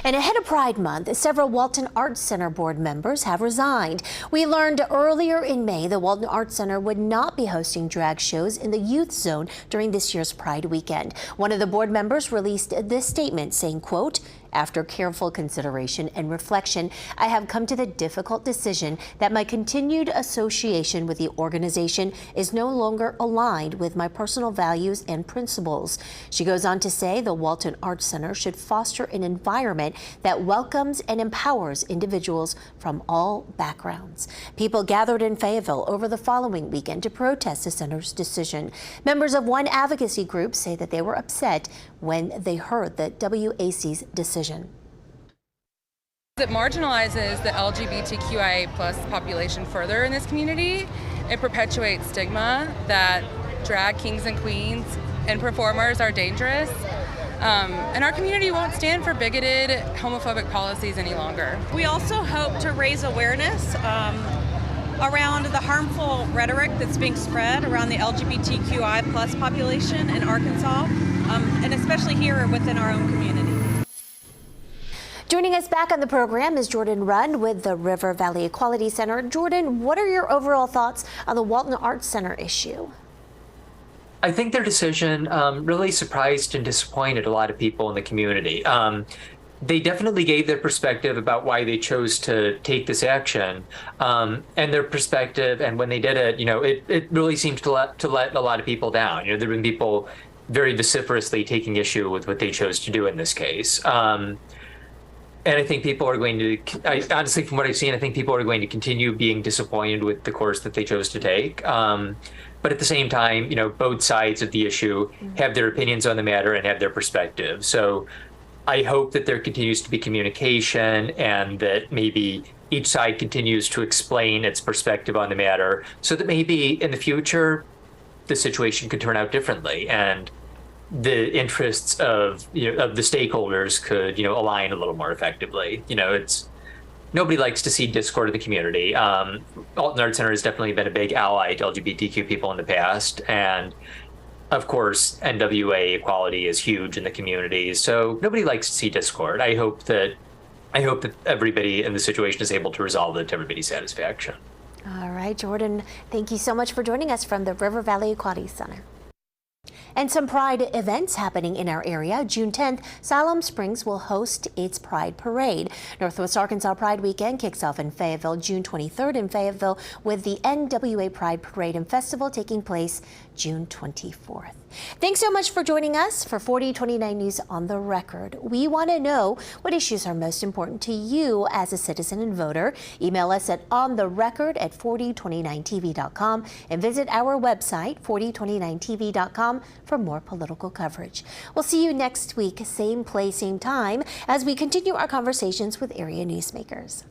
And ahead of Pride Month, several Walton Arts Center board members have resigned. We learned earlier in May the Walton Arts Center would not be hosting drag shows in the youth zone during this year's Pride weekend. One of the board members released this statement saying, quote, "After careful consideration and reflection, I have come to the difficult decision that my continued association with the organization is no longer aligned with my personal values and principles." She goes on to say the Walton Arts Center should foster an environment that welcomes and empowers individuals from all backgrounds. People gathered in Fayetteville over the following weekend to protest the center's decision. Members of one advocacy group say that they were upset when they heard the WAC's decision. It marginalizes the LGBTQIA+ population further in this community. It perpetuates stigma that drag kings and queens and performers are dangerous. And our community won't stand for bigoted, homophobic policies any longer. We also hope to raise awareness around the harmful rhetoric that's being spread around the LGBTQI+ population in Arkansas, and especially here within our own community. Joining us back on the program is Jordan Rund with the River Valley Equality Center. Jordan, what are your overall thoughts on the Walton Arts Center issue? I think their decision really surprised and disappointed a lot of people in the community. They definitely gave their perspective about why they chose to take this action, and their perspective. And when they did it, it really seemed to let a lot of people down. There have been people very vociferously taking issue with what they chose to do in this case. And I think people are going to, honestly, from what I've seen, I think people are going to continue being disappointed with the course that they chose to take. But at the same time, both sides of the issue have their opinions on the matter and have their perspective. So I hope that there continues to be communication and that maybe each side continues to explain its perspective on the matter so that maybe in the future, the situation could turn out differently and the interests of the stakeholders could align a little more effectively. Nobody likes to see discord in the community. Walton Arts Center has definitely been a big ally to LGBTQ people in the past, and of course NWA equality is huge in the community, so nobody likes to see discord. I hope that everybody in the situation is able to resolve it to everybody's satisfaction. All right, Jordan, thank you so much for joining us from the River Valley Equality Center. And some Pride events happening in our area. June 10th, Siloam Springs will host its Pride Parade. Northwest Arkansas Pride Weekend kicks off in Fayetteville June 23rd in Fayetteville, with the NWA Pride Parade and Festival taking place June 24th. Thanks so much for joining us for 4029 News on the Record. We want to know what issues are most important to you as a citizen and voter. Email us at ontherecord@4029tv.com and visit our website 4029tv.com for more political coverage. We'll see you next week, same place, same time, as we continue our conversations with area newsmakers.